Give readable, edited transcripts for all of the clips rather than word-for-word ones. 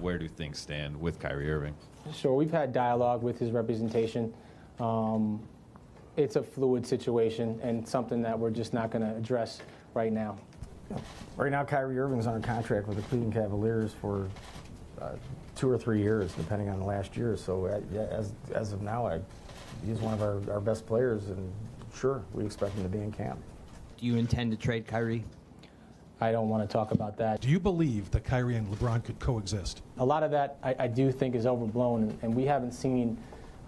where do things stand with Kyrie Irving? Sure, we've had dialogue with his representation. It's a fluid situation and something that we're just not going to address right now. Right now, Kyrie Irving's under contract with the Cleveland Cavaliers for 2 or 3 years, depending on the last year. So as of now, he's one of our best players, and sure, we expect him to be in camp. Do you intend to trade Kyrie? I don't want to talk about that. Do you believe that Kyrie and LeBron could coexist? A lot of that I do think is overblown, and we haven't seen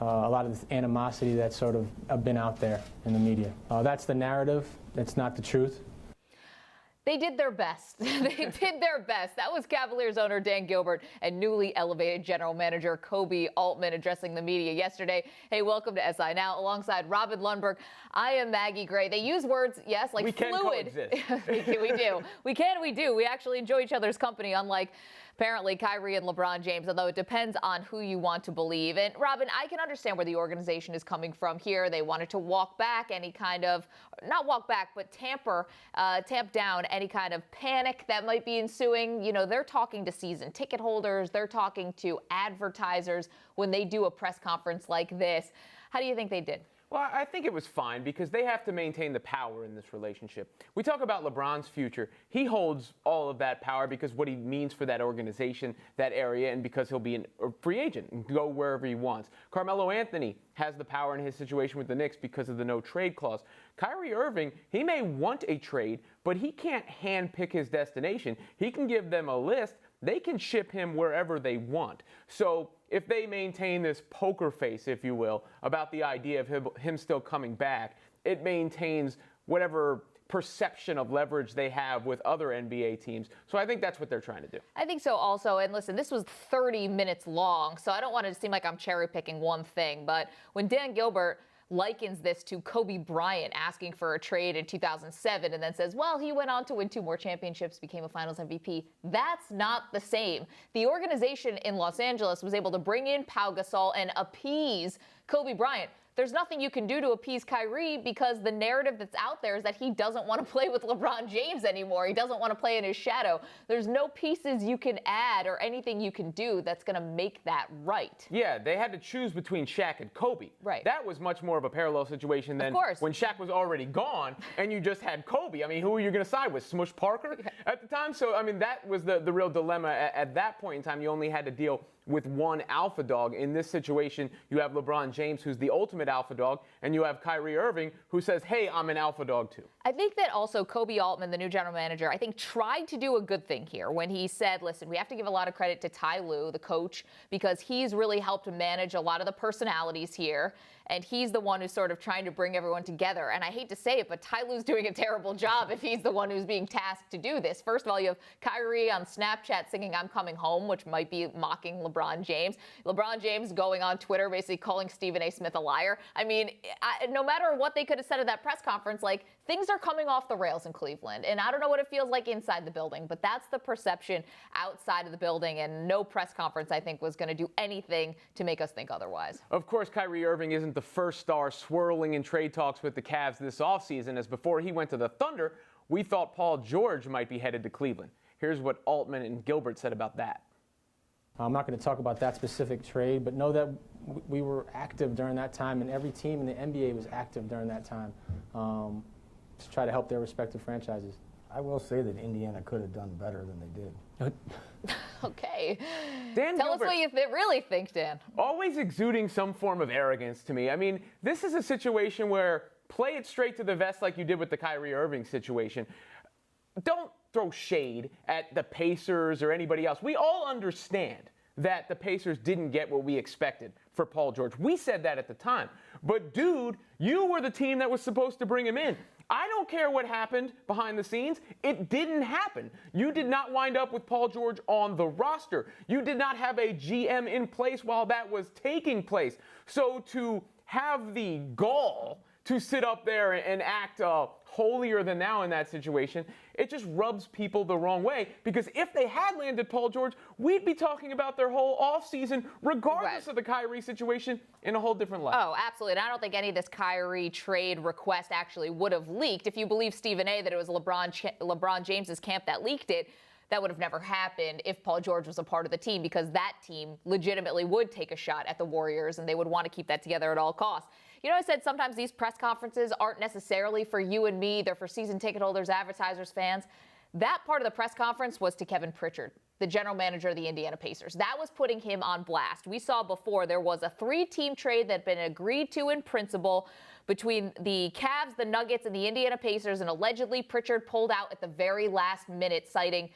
a lot of this animosity that's sort of been out there in the media. That's the narrative. That's not the truth. They did their best. They did their best. That was Cavaliers owner Dan Gilbert and newly elevated general manager Koby Altman addressing the media yesterday. Hey, welcome to SI Now. Alongside Robin Lundberg, I am Maggie Gray. They use words, yes, like we fluid. We do. We do. We actually enjoy each other's company, unlike apparently Kyrie and LeBron James, although it depends on who you want to believe. And Robin, I can understand where the organization is coming from here. They wanted to walk back any kind of, not walk back, but tamp down any kind of panic that might be ensuing. You know, they're talking to season ticket holders. They're talking to advertisers when they do a press conference like this. How do you think they did? Well, I think it was fine because they have to maintain the power in this relationship. We talk about LeBron's future. He holds all of that power because what he means for that organization, that area, and because he'll be a free agent and go wherever he wants. Carmelo Anthony has the power in his situation with the Knicks because of the no trade clause. Kyrie Irving, he may want a trade, but he can't handpick his destination. He can give them a list. They can ship him wherever they want. So if they maintain this poker face, if you will, about the idea of him still coming back, it maintains whatever perception of leverage they have with other NBA teams. So I think that's what they're trying to do. I think so also. And listen, this was 30 minutes long, so I don't want it to seem like I'm cherry picking one thing. But when Dan Gilbert likens this to Kobe Bryant asking for a trade in 2007 and then says, well, he went on to win 2 more championships, became a finals MVP. That's not the same. The organization in Los Angeles was able to bring in Pau Gasol and appease Kobe Bryant. There's nothing you can do to appease Kyrie because the narrative that's out there is that he doesn't want to play with LeBron James anymore. He doesn't want to play in his shadow. There's no pieces you can add or anything you can do that's going to make that right. Yeah, they had to choose between Shaq and Kobe. Right. That was much more of a parallel situation than when Shaq was already gone and you just had Kobe. I mean, who are you going to side with? Smush Parker at the time? So, I mean, that was the real dilemma. At that point in time, you only had to deal with one alpha dog. In this situation, you have LeBron James, who's the ultimate alpha dog, and you have Kyrie Irving, who says, hey, I'm an alpha dog too. I think that also Koby Altman, the new general manager, I think tried to do a good thing here when he said, listen, we have to give a lot of credit to Ty Lue, the coach, because he's really helped manage a lot of the personalities here. And he's the one who's sort of trying to bring everyone together. And I hate to say it, but Ty Lue's doing a terrible job if he's the one who's being tasked to do this. First of all, you have Kyrie on Snapchat singing I'm Coming Home, which might be mocking LeBron James. LeBron James going on Twitter basically calling Stephen A. Smith a liar. I mean, no matter what they could have said at that press conference, like, things are coming off the rails in Cleveland. And I don't know what it feels like inside the building, but that's the perception outside of the building. And no press conference, I think, was going to do anything to make us think otherwise. Of course, Kyrie Irving isn't the first star swirling in trade talks with the Cavs this offseason, as before he went to the Thunder, we thought Paul George might be headed to Cleveland. Here's what Altman and Gilbert said about that. I'm not going to talk about that specific trade, but know that we were active during that time, and every team in the NBA was active during that time to try to help their respective franchises. I will say that Indiana could have done better than they did. Okay. Dan Tell Gilbert, us what you really think, Dan. Always exuding some form of arrogance to me. I mean, this is a situation where play it straight to the vest like you did with the Kyrie Irving situation. Don't throw shade at the Pacers or anybody else. We all understand that the Pacers didn't get what we expected for Paul George. We said that at the time. But, dude, you were the team that was supposed to bring him in. I don't care what happened behind the scenes. It didn't happen. You did not wind up with Paul George on the roster. You did not have a GM in place while that was taking place. So to have the gall to sit up there and act holier than thou in that situation, it just rubs people the wrong way. Because if they had landed Paul George, we'd be talking about their whole offseason, regardless of the Kyrie situation, in a whole different light. Oh, absolutely. And I don't think any of this Kyrie trade request actually would have leaked. If you believe Stephen A. that it was LeBron James's camp that leaked it, that would have never happened if Paul George was a part of the team, because that team legitimately would take a shot at the Warriors and they would want to keep that together at all costs. You know, I said sometimes these press conferences aren't necessarily for you and me. They're for season ticket holders, advertisers, fans. That part of the press conference was to Kevin Pritchard, the general manager of the Indiana Pacers. That was putting him on blast. We saw before there was a 3-team trade that had been agreed to in principle between the Cavs, the Nuggets, and the Indiana Pacers, and allegedly Pritchard pulled out at the very last minute, citing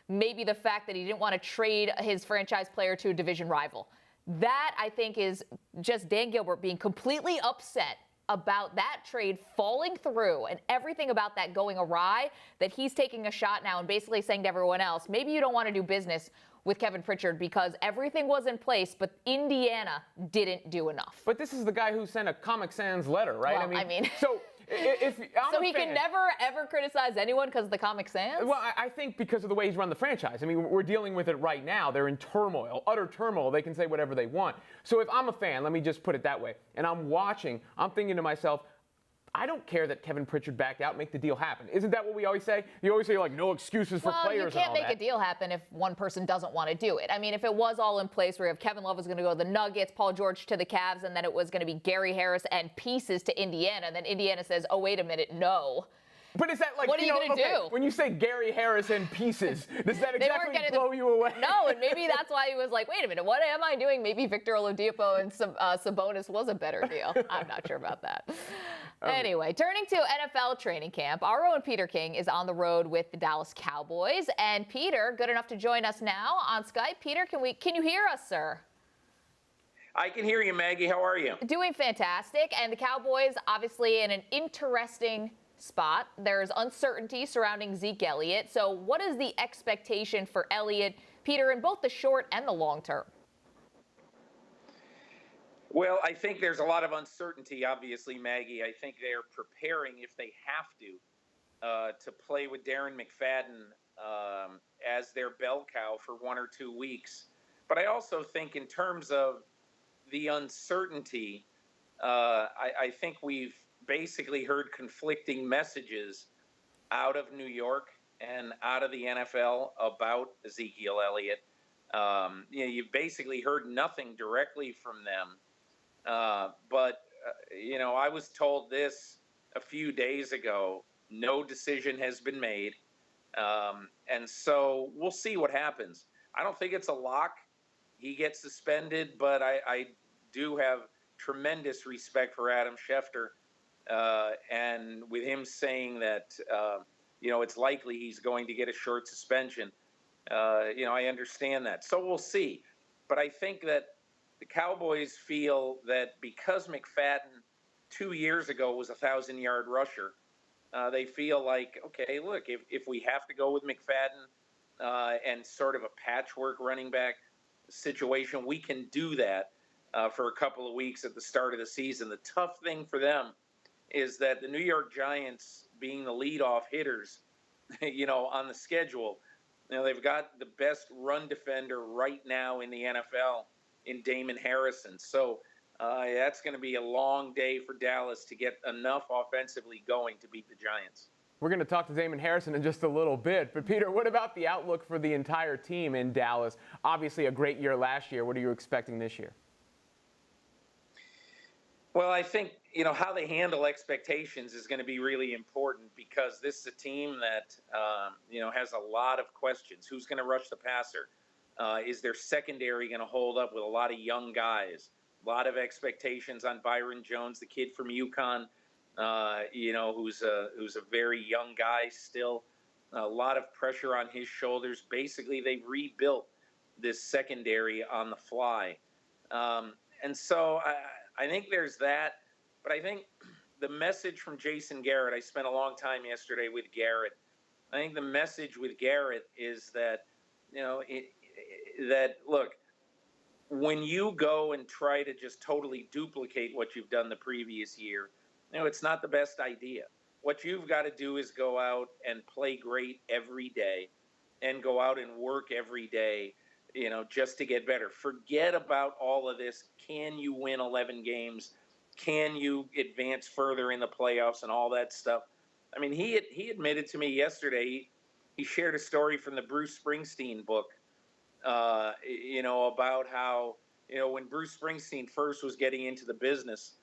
maybe the fact that he didn't want to trade his franchise player to a division rival. That, I think, is just Dan Gilbert being completely upset about that trade falling through and everything about that going awry, that he's taking a shot now and basically saying to everyone else, maybe you don't want to do business with Kevin Pritchard because everything was in place, but Indiana didn't do enough. But this is the guy who sent a Comic Sans letter, right? Well, I mean so if I'm so a he fan, can never, ever criticize anyone because of the Comic Sans? Well, I think because of the way he's run the franchise. I mean, we're dealing with it right now. They're in turmoil, utter turmoil. They can say whatever they want. So if I'm a fan, let me just put it that way, and I'm watching, I'm thinking to myself, I don't care that Kevin Pritchard backed out, make the deal happen. Isn't that what we always say? You always say, like, no excuses for players and all that. Well, you can't make a deal happen if one person doesn't want to do it. I mean, if it was all in place where you have Kevin Love was going to go to the Nuggets, Paul George to the Cavs, and then it was going to be Gary Harris and pieces to Indiana, and then Indiana says, oh, wait a minute, no. But is that like, what are you going to do? When you say Gary Harris and pieces, does that exactly blow you away? No, and maybe that's why he was like, wait a minute, what am I doing? Maybe Victor Oladipo and Sabonis was a better deal. I'm not sure about that. Anyway, turning to NFL training camp, our own Peter King is on the road with the Dallas Cowboys. And Peter, good enough to join us now on Skype. Peter, can you hear us, sir? I can hear you, Maggie. How are you? Doing fantastic. And the Cowboys, obviously, in an interesting spot. There's uncertainty surrounding Zeke Elliott. So what is the expectation for Elliott, Peter, in both the short and the long term? Well, I think there's a lot of uncertainty, obviously, Maggie. I think they're preparing, if they have to play with Darren McFadden as their bell cow for 1 or 2 weeks. But I also think in terms of the uncertainty, I think we've basically heard conflicting messages out of New York and out of the NFL about Ezekiel Elliott. You've basically heard nothing directly from them. But I was told this a few days ago. No decision has been made. And so we'll see what happens. I don't think it's a lock. He gets suspended, but I do have tremendous respect for Adam Schefter. And with him saying that, it's likely he's going to get a short suspension, I understand that. So we'll see. But I think that the Cowboys feel that because McFadden 2 years ago was a 1,000-yard rusher, they feel like, okay, look, if we have to go with McFadden and sort of a patchwork running back situation, we can do that for a couple of weeks at the start of the season. The tough thing for them is that the New York Giants, being the leadoff hitters, on the schedule, they've got the best run defender right now in the NFL in Damon Harrison. So that's going to be a long day for Dallas to get enough offensively going to beat the Giants. We're going to talk to Damon Harrison in just a little bit. But, Peter, what about the outlook for the entire team in Dallas? Obviously a great year last year. What are you expecting this year? Well, I think, how they handle expectations is going to be really important because this is a team that, has a lot of questions. Who's going to rush the passer? Is their secondary going to hold up with a lot of young guys? A lot of expectations on Byron Jones, the kid from UConn, who's a very young guy still. A lot of pressure on his shoulders. Basically, they've rebuilt this secondary on the fly. And so I think there's that. But I think the message from Jason Garrett, I spent a long time yesterday with Garrett. I think the message with Garrett is that, look, when you go and try to just totally duplicate what you've done the previous year, it's not the best idea. What you've got to do is go out and play great every day and go out and work every day, just to get better. Forget about all of this. Can you win 11 games? Can you advance further in the playoffs and all that stuff? I mean, he admitted to me yesterday he shared a story from the Bruce Springsteen book, about how, when Bruce Springsteen first was getting into the business,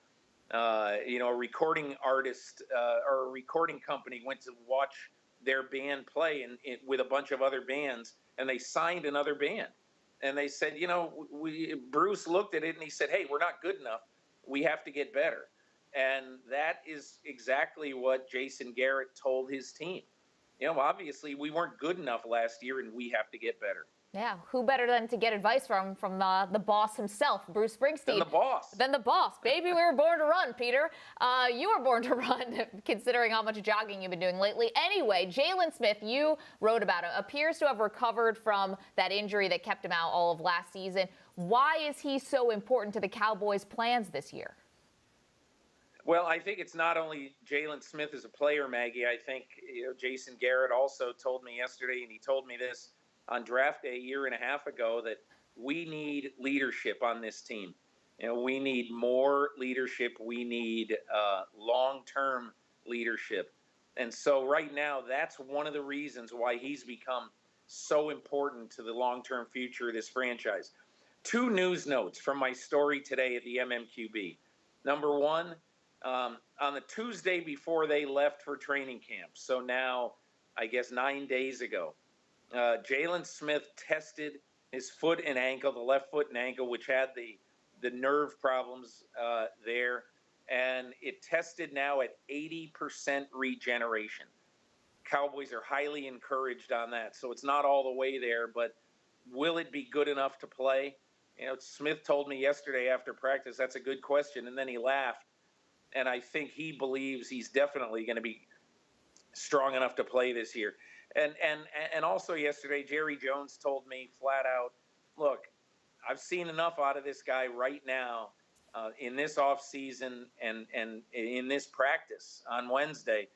a recording artist or a recording company went to watch their band play with a bunch of other bands, and they signed another band. And they said, Bruce looked at it and he said, hey, we're not good enough. We have to get better. And that is exactly what Jason Garrett told his team. Obviously we weren't good enough last year and we have to get better. Yeah, who better than to get advice from the boss himself, Bruce Springsteen? Than the boss. Than the boss. Baby, we were born to run, Peter. You were born to run, considering how much jogging you've been doing lately. Anyway, Jaylon Smith, you wrote about him, appears to have recovered from that injury that kept him out all of last season. Why is he so important to the Cowboys' plans this year? Well, I think it's not only Jaylon Smith as a player, Maggie. I think Jason Garrett also told me yesterday, and he told me this on draft day a year and a half ago, that we need leadership on this team. We need more leadership. We need long-term leadership. And so right now, that's one of the reasons why he's become so important to the long-term future of this franchise. 2 news notes from my story today at the MMQB. Number one, on the Tuesday before they left for training camp, so now I guess 9 days ago, Jaylon Smith tested his foot and ankle, the left foot and ankle, which had the nerve problems there, and it tested now at 80% regeneration. Cowboys are highly encouraged on that, so it's not all the way there, but will it be good enough to play? Smith told me yesterday after practice, that's a good question, and then he laughed, and I think he believes he's definitely going to be strong enough to play this year. And also yesterday, Jerry Jones told me flat out, look, I've seen enough out of this guy right now in this offseason and in this practice on Wednesday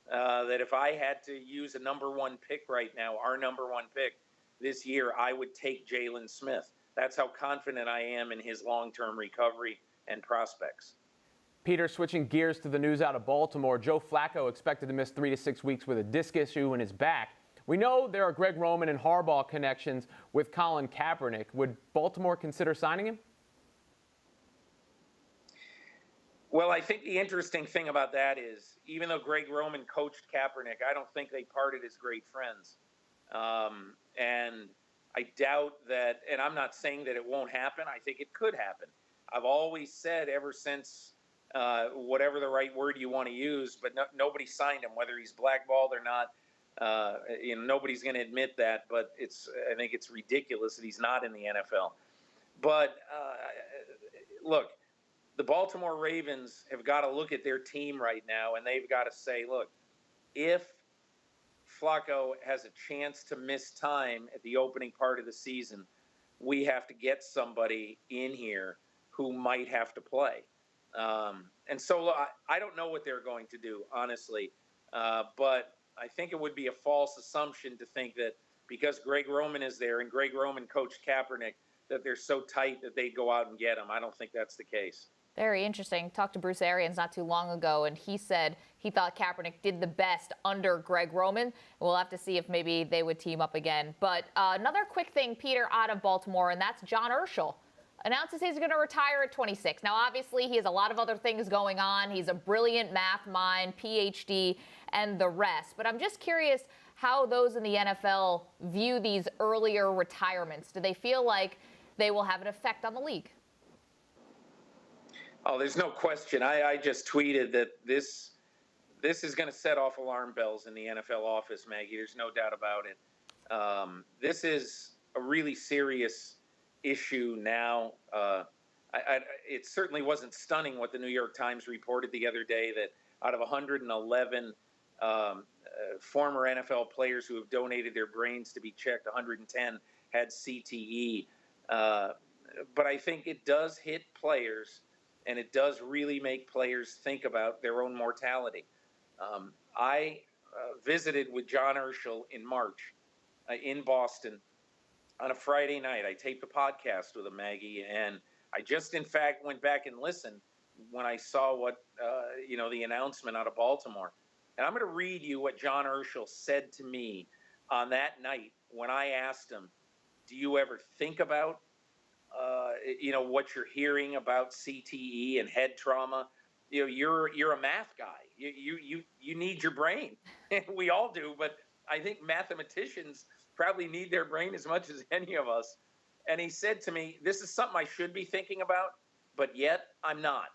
that if I had to use a number 1 pick right now, our number 1 pick this year, I would take Jaylon Smith. That's how confident I am in his long-term recovery and prospects. Peter, switching gears to the news out of Baltimore, Joe Flacco expected to miss 3 to 6 weeks with a disc issue in his back. We know there are Greg Roman and Harbaugh connections with Colin Kaepernick. Would Baltimore consider signing him? Well, I think the interesting thing about that is, even though Greg Roman coached Kaepernick, I don't think they parted as great friends. And I doubt that, and I'm not saying that it won't happen. I think it could happen. I've always said ever since whatever the right word you want to use, but nobody signed him, whether he's blackballed or not. Nobody's going to admit that, but I think it's ridiculous that he's not in the NFL. But look, the Baltimore Ravens have got to look at their team right now, and they've got to say, look, if Flacco has a chance to miss time at the opening part of the season, we have to get somebody in here who might have to play. And so I don't know what they're going to do, honestly. But I think it would be a false assumption to think that because Greg Roman is there and Greg Roman coached Kaepernick, that they're so tight that they'd go out and get him. I don't think that's the case. Very interesting. Talked to Bruce Arians not too long ago, and he said he thought Kaepernick did the best under Greg Roman. We'll have to see if maybe they would team up again. But another quick thing, Peter, out of Baltimore, and that's John Urschel. Announces he's going to retire at 26. Now, obviously, he has a lot of other things going on. He's a brilliant math mind, PhD, and the rest. But I'm just curious how those in the NFL view these earlier retirements. Do they feel like they will have an effect on the league? Oh, there's no question. I just tweeted that this is going to set off alarm bells in the NFL office, Maggie. There's no doubt about it. This is a really serious issue now. It certainly wasn't stunning what the New York Times reported the other day, that out of 111 former NFL players who have donated their brains to be checked, 110 had CTE. But I think it does hit players, and it does really make players think about their own mortality. I visited with John Urschel in March in Boston on a Friday night. I taped a podcast with him, Maggie, and I just, in fact, went back and listened when I saw what, the announcement out of Baltimore. And I'm going to read you what John Urschel said to me on that night when I asked him, do you ever think about, what you're hearing about CTE and head trauma? You're a math guy. You need your brain. We all do, but I think mathematicians probably need their brain as much as any of us. And he said to me, this is something I should be thinking about, but yet I'm not.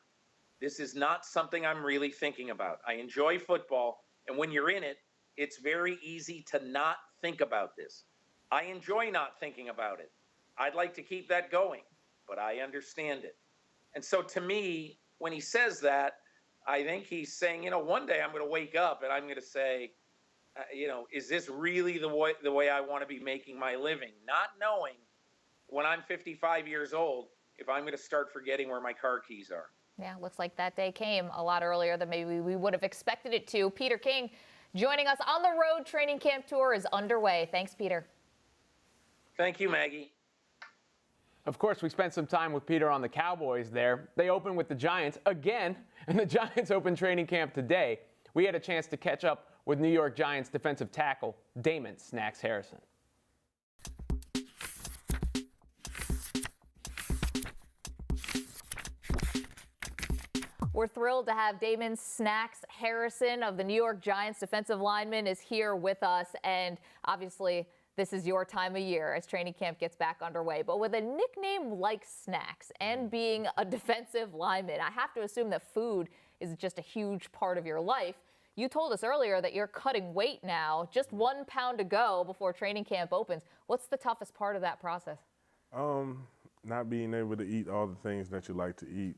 This is not something I'm really thinking about. I enjoy football, and when you're in it, it's very easy to not think about this. I enjoy not thinking about it. I'd like to keep that going, but I understand it. And so to me, when he says that, I think he's saying, one day I'm going to wake up and I'm going to say, is this really the way I want to be making my living? Not knowing when I'm 55 years old if I'm going to start forgetting where my car keys are. Yeah, looks like that day came a lot earlier than maybe we would have expected it to. Peter King joining us on the road. Training camp tour is underway. Thanks, Peter. Thank you, Maggie. Of course, we spent some time with Peter on the Cowboys there. They open with the Giants again, and the Giants open training camp today. We had a chance to catch up with New York Giants defensive tackle Damon "Snacks" Harrison. We're thrilled to have Damon "Snacks" Harrison of the New York Giants defensive lineman is here with us. And obviously, this is your time of year as training camp gets back underway. But with a nickname like Snacks and being a defensive lineman, I have to assume that food is just a huge part of your life. You told us earlier that you're cutting weight now, just 1 pound to go before training camp opens. What's the toughest part of that process? Not being able to eat all the things that you like to eat,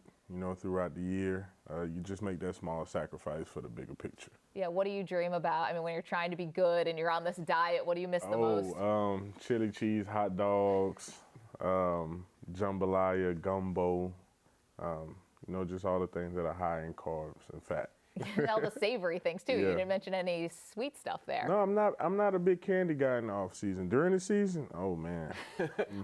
throughout the year. You just make that small sacrifice for the bigger picture. Yeah, what do you dream about? I mean, when you're trying to be good and you're on this diet, what do you miss the most? Chili cheese, hot dogs, jambalaya, gumbo, just all the things that are high in carbs and fat. All the savory things too. Yeah. You didn't mention any sweet stuff there. No, I'm not a big candy guy in the off season. During the season, oh man.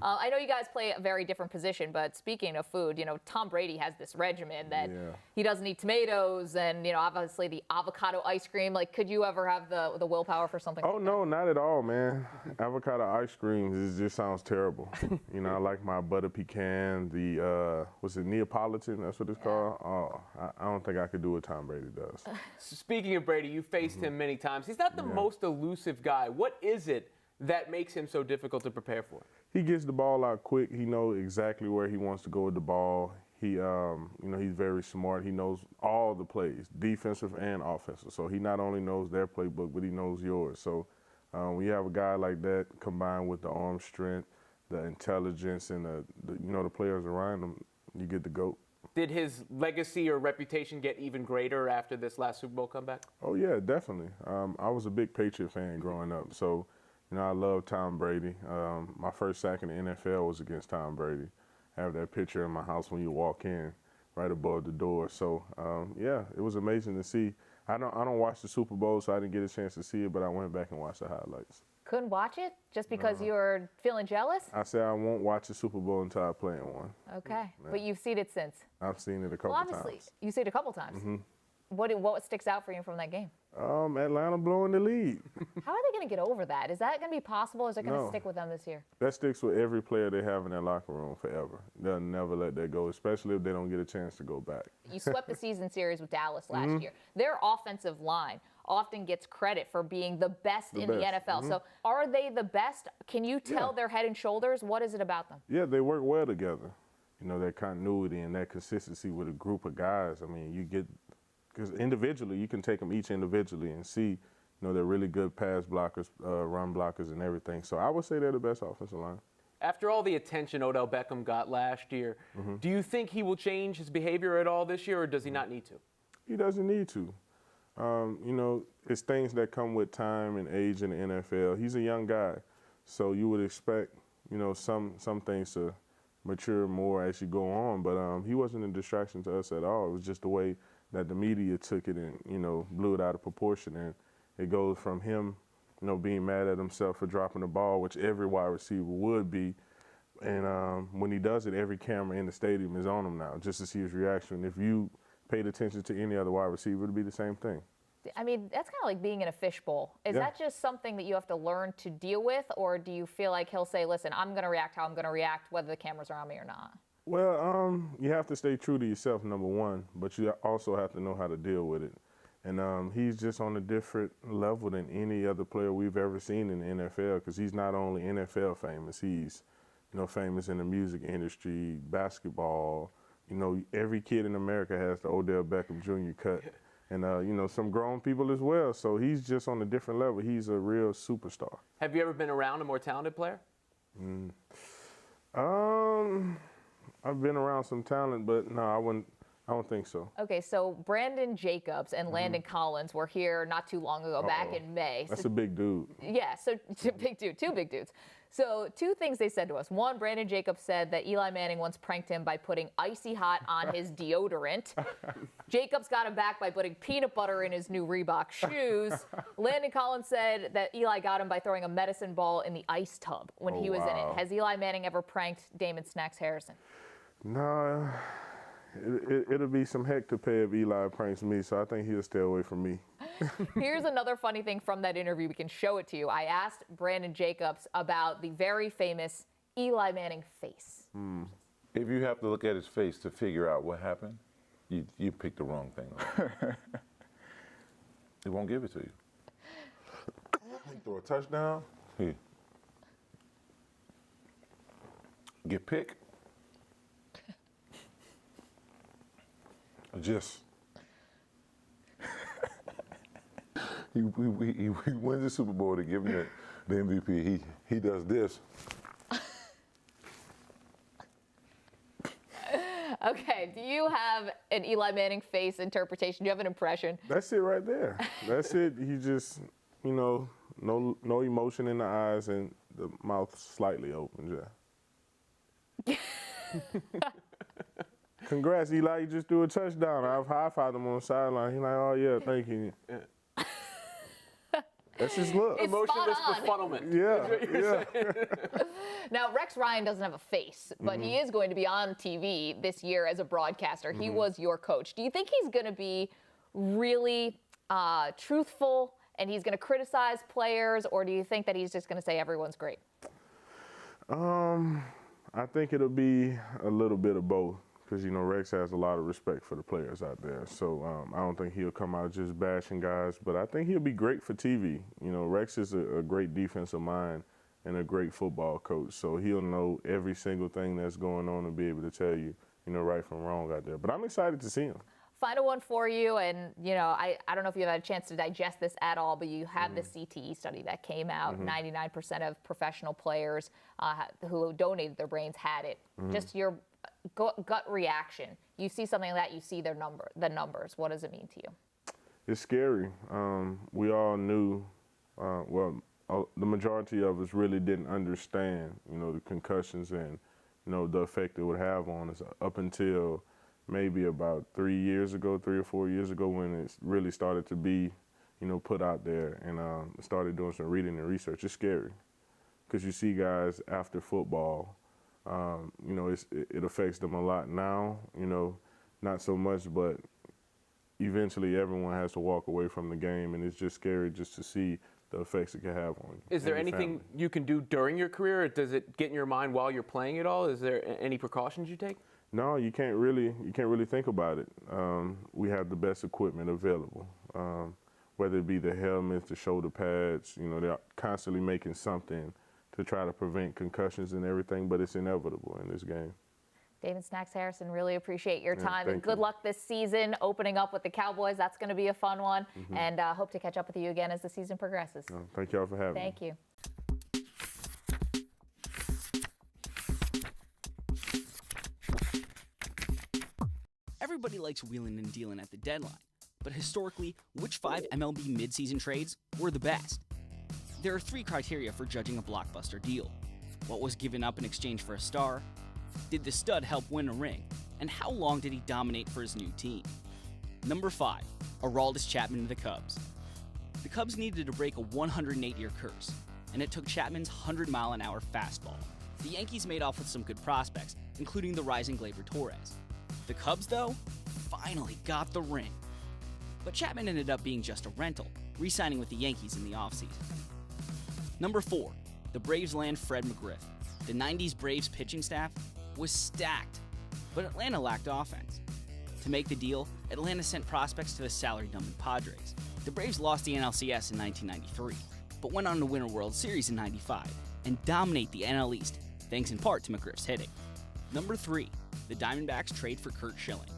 I know you guys play a very different position, but speaking of food, Tom Brady has this regimen that he doesn't eat tomatoes and, obviously the avocado ice cream. Like, could you ever have the willpower for something like that? No, not at all, man. Avocado ice cream, it just sounds terrible. I like my butter pecan, the, what's it, Neapolitan, that's what it's called. Oh, I don't think I could do what Tom Brady does. Speaking of Brady, you faced him many times. He's not the most elusive guy. What is it that makes him so difficult to prepare for? He gets the ball out quick. He knows exactly where he wants to go with the ball. He, he's very smart. He knows all the plays, defensive and offensive. So he not only knows their playbook, but he knows yours. So when you have a guy like that combined with the arm strength, the intelligence, and the players around him, you get the GOAT. Did his legacy or reputation get even greater after this last Super Bowl comeback? Oh, yeah, definitely. I was a big Patriot fan growing up, so, I love Tom Brady. My first sack in the NFL was against Tom Brady. I have that picture in my house when you walk in, right above the door. So, it was amazing to see. I don't watch the Super Bowl, so I didn't get a chance to see it, but I went back and watched the highlights. Couldn't watch it just because you were feeling jealous? I said I won't watch the Super Bowl until I play in one. Okay, but you've seen it since. I've seen it a couple Well, obviously, times. you've seen it a couple times. What sticks out for you from that game? Atlanta blowing the lead. How are they going to get over that? Is that going to be possible, or is it going to No. stick with them this year? That sticks with every player they have in their locker room forever. They'll never let that go, especially if they don't get a chance to go back. You swept the season series with Dallas last year. Their offensive line often gets credit for being the best in the NFL. So are they the best? Can you tell their head and shoulders? What is it about them? Yeah, they work well together. That continuity and that consistency with a group of guys. I mean, you get, because individually, you can take them each individually and see, they're really good pass blockers, run blockers, and everything. So I would say they're the best offensive line. After all the attention Odell Beckham got last year, do you think he will change his behavior at all this year, or does he not need to? He doesn't need to. It's things that come with time and age in the NFL. He's a young guy, so you would expect, some things to mature more as you go on. But he wasn't a distraction to us at all. It was just the way that the media took it and, blew it out of proportion. And it goes from him, being mad at himself for dropping the ball, which every wide receiver would be. And when he does it, every camera in the stadium is on him now, just to see his reaction. If you paid attention to any other wide receiver, it would be the same thing. I mean, that's kind of like being in a fishbowl. Is Yeah. that just something that you have to learn to deal with, or do you feel like he'll say, listen, I'm going to react how I'm going to react, whether the cameras are on me or not? Well, you have to stay true to yourself, number one, but you also have to know how to deal with it. And he's just on a different level than any other player we've ever seen in the NFL, because he's not only NFL famous, he's, famous in the music industry, basketball. Every kid in America has the Odell Beckham Jr. cut. And, some grown people as well. So he's just on a different level. He's a real superstar. Have you ever been around a more talented player? I've been around some talent, but no, I don't think so. Okay, so Brandon Jacobs and Landon Collins were here not too long ago, back in May. That's So- a big dude. Yeah, so big dude, two big dudes. So two things they said to us. One, Brandon Jacobs said that Eli Manning once pranked him by putting icy hot on his deodorant. Jacobs got him back by putting peanut butter in his new Reebok shoes. Landon Collins said that Eli got him by throwing a medicine ball in the ice tub when he was in wow. it. Has Eli Manning ever pranked Damon Snacks Harrison? No, it'll be some heck to pay if Eli pranks me, so I think he'll stay away from me. Here's another funny thing from that interview. We can show it to you. I asked Brandon Jacobs about the very famous Eli Manning face. If you have to look at his face to figure out what happened, you picked the wrong thing. He won't give it to you. Throw a touchdown? Here. Get picked. Just. He wins the Super Bowl to give him the MVP. He does this. Okay, do you have an Eli Manning face interpretation? Do you have an impression? That's it right there. That's it. He just, no emotion in the eyes and the mouth slightly open. Yeah. Congrats, Eli. You just threw a touchdown. I've high-fived him on the sideline. He's like, oh, yeah, thank you. That's his look. It's Emotionless spot on. befuddlement. Yeah. Now, Rex Ryan doesn't have a face, but he is going to be on TV this year as a broadcaster. He was your coach. Do you think he's going to be really truthful and he's going to criticize players, or do you think that he's just going to say everyone's great? I think it'll be a little bit of both, because, Rex has a lot of respect for the players out there. So I don't think he'll come out just bashing guys, but I think he'll be great for TV. Rex is a great defensive mind and a great football coach, so he'll know every single thing that's going on and be able to tell you, right from wrong out there. But I'm excited to see him. Final one for you, and I don't know if you've had a chance to digest this at all, but you have the CTE study that came out. 99% of professional players who donated their brains had it. Just your gut reaction. You see something like that, you see the numbers. What does it mean to you? It's scary. We all knew, the majority of us really didn't understand, the concussions and, the effect it would have on us up until maybe about 3 or 4 years ago when it really started to be, put out there, and started doing some reading and research. It's scary because you see guys after football, it affects them a lot now, not so much, but eventually everyone has to walk away from the game, and it's just scary just to see the effects it can have on you. Is there anything you can do during your career, or does it get in your mind while you're playing at all? Is there any precautions you take? No, you can't really think about it. We have the best equipment available, whether it be the helmets, the shoulder pads. They're constantly making something to try to prevent concussions and everything, but it's inevitable in this game. Damon Snacks Harrison, really appreciate your time, and thank good you. luck this season opening up with the Cowboys. That's going to be a fun one, and hope to catch up with you again as the season progresses. Thank y'all for having me. Thank you. Everybody likes wheeling and dealing at the deadline, but historically, which 5 MLB midseason trades were the best? There are 3 criteria for judging a blockbuster deal. What was given up in exchange for a star? Did the stud help win a ring? And how long did he dominate for his new team? Number 5, Aroldis Chapman to the Cubs. The Cubs needed to break a 108-year curse, and it took Chapman's 100-mile-an-hour fastball. The Yankees made off with some good prospects, including the rising Gleyber Torres. The Cubs, though, finally got the ring. but Chapman ended up being just a rental, re-signing with the Yankees in the offseason. Number 4, the Braves land Fred McGriff. The 90s Braves pitching staff was stacked, but Atlanta lacked offense. To make the deal, Atlanta sent prospects to the salary-dumping Padres. The Braves lost the NLCS in 1993, but went on to win a World Series in 95 and dominate the NL East, thanks in part to McGriff's hitting. Number 3, the Diamondbacks trade for Curt Schilling.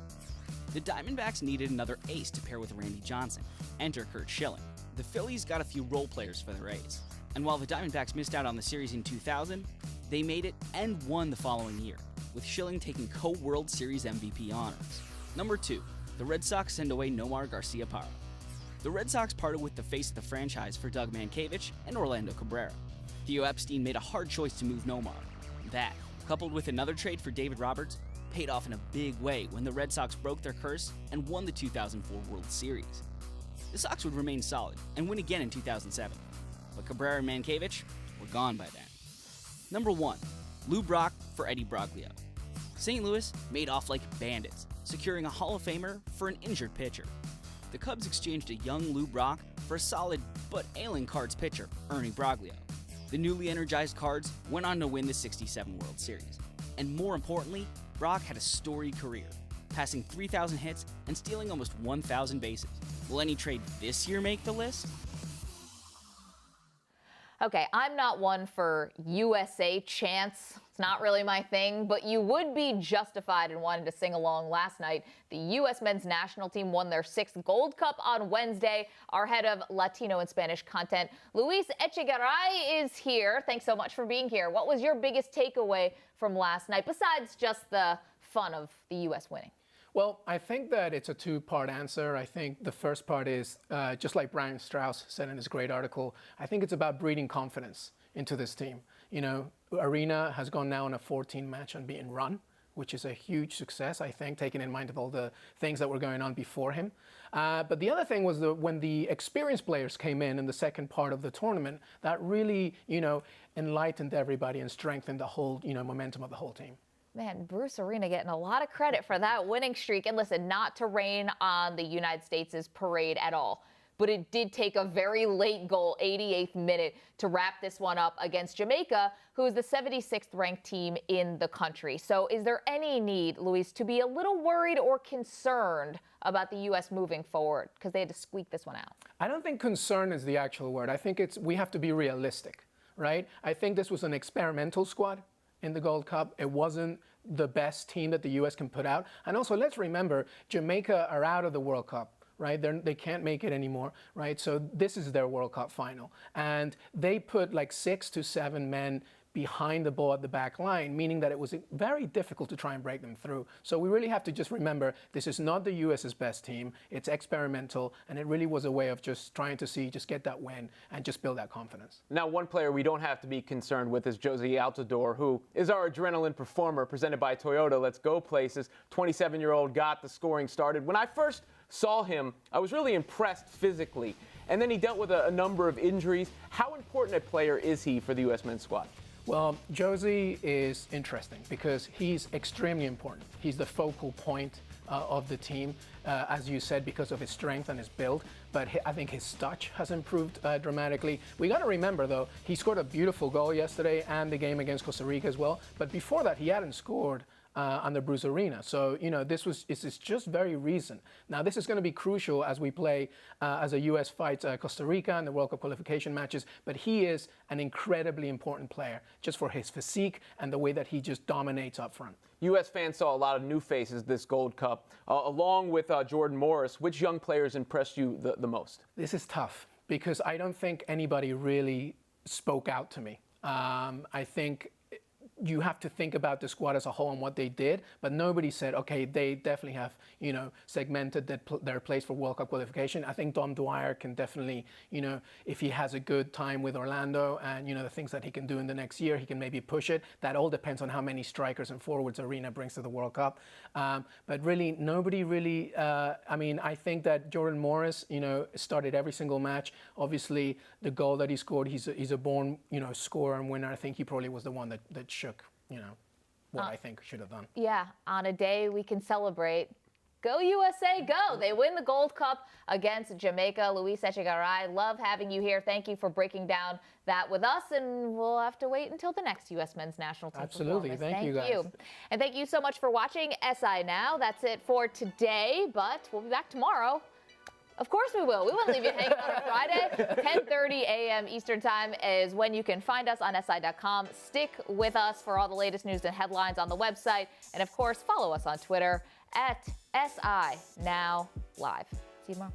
The Diamondbacks needed another ace to pair with Randy Johnson. Enter Curt Schilling. The Phillies got a few role players for their ace. And while the Diamondbacks missed out on the series in 2000, they made it and won the following year, with Schilling taking co-World Series MVP honors. Number 2, the Red Sox send away Nomar Garciaparra. The Red Sox parted with the face of the franchise for Doug Mankiewicz and Orlando Cabrera. Theo Epstein made a hard choice to move Nomar. That, coupled with another trade for David Roberts, paid off in a big way when the Red Sox broke their curse and won the 2004 World Series. The Sox would remain solid and win again in 2007, but Cabrera and Mankiewicz were gone by then. Number 1, Lou Brock for Eddie Broglio. St. Louis made off like bandits, securing a Hall of Famer for an injured pitcher. The Cubs exchanged a young Lou Brock for a solid but ailing Cards pitcher, Ernie Broglio. The newly energized Cards went on to win the '67 World Series. And more importantly, Brock had a storied career, passing 3,000 hits and stealing almost 1,000 bases. Will any trade this year make the list? Okay, I'm not one for USA chants. It's not really my thing, but you would be justified in wanting to sing along last night. The U.S. men's national team won their 6th Gold Cup on Wednesday. Our head of Latino and Spanish content, Luis Echegaray, is here. Thanks so much for being here. What was your biggest takeaway from last night, besides just the fun of the U.S. winning? Well, I think that it's a two-part answer. I think the first part is, just like Brian Strauss said in his great article, I think it's about breeding confidence into this team. You know, Arena has gone now on a 14-match unbeaten run, which is a huge success, I think, taking in mind of all the things that were going on before him. But the other thing was that when the experienced players came in the second part of the tournament, that really, enlightened everybody and strengthened the whole, momentum of the whole team. Man, Bruce Arena getting a lot of credit for that winning streak. And listen, not to rain on the United States' parade at all, but it did take a very late goal, 88th minute, to wrap this one up against Jamaica, who is the 76th ranked team in the country. So is there any need, Luis, to be a little worried or concerned about the U.S. moving forward? Because they had to squeak this one out. I don't think concern is the actual word. I think we have to be realistic, right? I think this was an experimental squad in the Gold Cup. It wasn't the best team that the U.S. can put out. And also, let's remember, Jamaica are out of the World Cup, right? They can't make it anymore, right? So this is their World Cup final. And they put like 6 to 7 men behind the ball at the back line, meaning that it was very difficult to try and break them through. So we really have to just remember, this is not the U.S.'s best team. It's experimental, and it really was a way of just trying to just get that win and just build that confidence. Now, one player we don't have to be concerned with is Jozy Altidore, who is our adrenaline performer presented by Toyota. Let's go places. 27-year-old got the scoring started. When I first saw him, I was really impressed physically. And then he dealt with a number of injuries. How important a player is he for the U.S. men's squad? Well, Jozy is interesting because he's extremely important. He's the focal point of the team, as you said, because of his strength and his build. But I think his touch has improved dramatically. We got to remember, though, he scored a beautiful goal yesterday and the game against Costa Rica as well. But before that, he hadn't scored under Bruce Arena. So, it's just very recent. Now, this is going to be crucial as we play as a U.S. fights Costa Rica in the World Cup qualification matches. But he is an incredibly important player just for his physique and the way that he just dominates up front. U.S. fans saw a lot of new faces this Gold Cup, along with Jordan Morris. Which young players impressed you the most? This is tough because I don't think anybody really spoke out to me. I think you have to think about the squad as a whole and what they did, but nobody said, okay, they definitely have, segmented their place for World Cup qualification. I think Dom Dwyer can definitely, if he has a good time with Orlando and, the things that he can do in the next year, he can maybe push it. That all depends on how many strikers and forwards Arena brings to the World Cup. But really, nobody really, I think that Jordan Morris, started every single match. Obviously, the goal that he scored, he's a born, scorer and winner. I think he probably was the one that shook what I think should have done. Yeah, on a day we can celebrate, Go USA, go. They win the Gold Cup against Jamaica. Luis Echegaray, love having you here. Thank you for breaking down that with us, and we'll have to wait until the next U.S. men's national team Absolutely. performance. Thank you, guys. And thank you so much for watching SI Now. That's it for today, but we'll be back tomorrow. Of course we will. We won't leave you hanging on a Friday. 10:30 a.m. Eastern Time is when you can find us on SI.com. Stick with us for all the latest news and headlines on the website. And, of course, follow us on Twitter at SI Now Live. See you tomorrow.